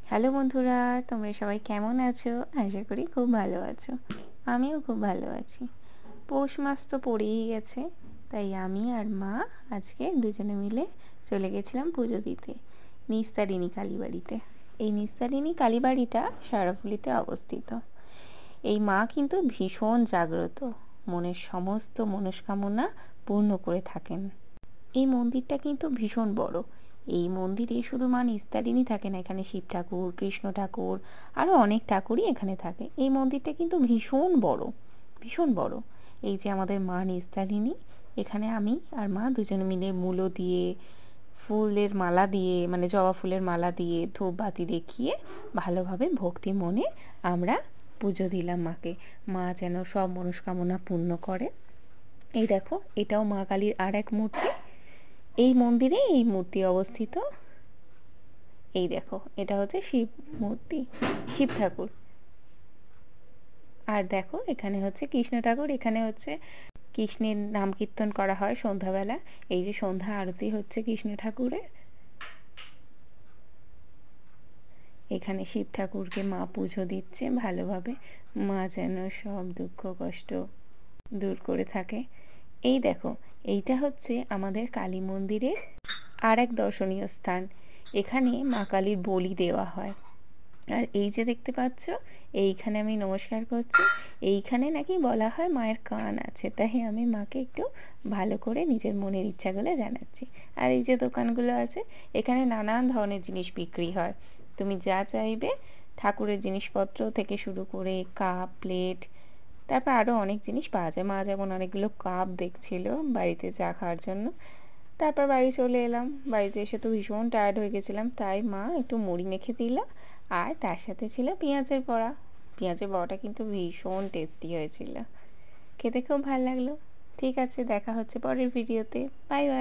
Hello বন্ধুরা, তোমরা সবাই কেমন আছো? আশা করি খুব ভালো আছো। আমিও খুব ভালো আছি। পৌষ মাস তো পড়েই গেছে, তাই আমি আর মা আজকে দুজনে মিলে চলে গেছিলাম পুজো দিতে নিস্তারিণী কালীবাড়িতে। এই নিস্তারিণী কালীবাড়িটা শেওড়াফুলিতে অবস্থিত। এই মা কিন্তু ভীষণ জাগ্রত, মনের সমস্ত মনস্কামনা পূর্ণ করে থাকেন। এই মন্দিরটা কিন্তু ভীষণ বড়। এই মন্দিরে শুধু মা নিস্তারিণী থাকে না, এখানে শিব ঠাকুর, কৃষ্ণ ঠাকুর, আরও অনেক ঠাকুরই এখানে থাকে। এই মন্দিরটা কিন্তু ভীষণ বড়, ভীষণ বড়। এই যে আমাদের মা নিস্তারিণী, এখানে আমি আর মা দুজনে মিলে মূলো দিয়ে, ফুলের মালা দিয়ে, মানে জবা ফুলের মালা দিয়ে, ধূপ বাতি দেখিয়ে ভালোভাবে ভক্তি মনে আমরা পুজো দিলাম মাকে। মা যেন সব মনস্কামনা পূর্ণ করে। এই দেখো, এটাও মা কালীর আর এক মূর্তি। এই মন্দিরে এই মূর্তি অবস্থিত। এই দেখো, এটা হচ্ছে শিব মূর্তি, শিব ঠাকুর। আর দেখো, এখানে হচ্ছে কৃষ্ণ ঠাকুর। এখানে হচ্ছে কৃষ্ণের নাম কীর্তন করা হয় সন্ধ্যাবেলা। এই যে সন্ধ্যা আরতি হচ্ছে কৃষ্ণ ঠাকুরের। এখানে শিব ঠাকুরকে মা পুজো দিচ্ছে ভালোভাবে, মা যেন সব দুঃখ কষ্ট দূর করে থাকে। এই দেখো, এইটা হচ্ছে আমাদের কালী মন্দিরের আর এক দর্শনীয় স্থান। এখানে মা কালীর বলি দেওয়া হয়। আর এই যে দেখতে পাচ্ছ, এইখানে আমি নমস্কার করছি। এইখানে নাকি বলা হয় মায়ের কান আছে, তাই আমি মাকে একটু ভালো করে নিজের মনের ইচ্ছাগুলো জানাচ্ছি। আর এই যে দোকানগুলো আছে, এখানে নানান ধরনের জিনিস বিক্রি হয়। তুমি যা চাইবে, ঠাকুরের জিনিসপত্র থেকে শুরু করে কাপ, প্লেট, তারপর আরও অনেক জিনিস পাওয়া যায়। মা যেমন অনেকগুলো কাপ দেখছিল বাড়িতে চা খাওয়ার জন্য। তারপর বাড়ি চলে এলাম। বাড়িতে এসে তো ভীষণ টায়ার্ড হয়ে গেছিলাম, তাই মা একটু মুড়ি মেখে দিল, আর তার সাথে ছিল পেঁয়াজের বড়া। পেঁয়াজের বড়াটা কিন্তু ভীষণ টেস্টি হয়েছিল, খেতে খুব ভালো লাগলো। ঠিক আছে, দেখা হচ্ছে পরের ভিডিওতে। Bye bye.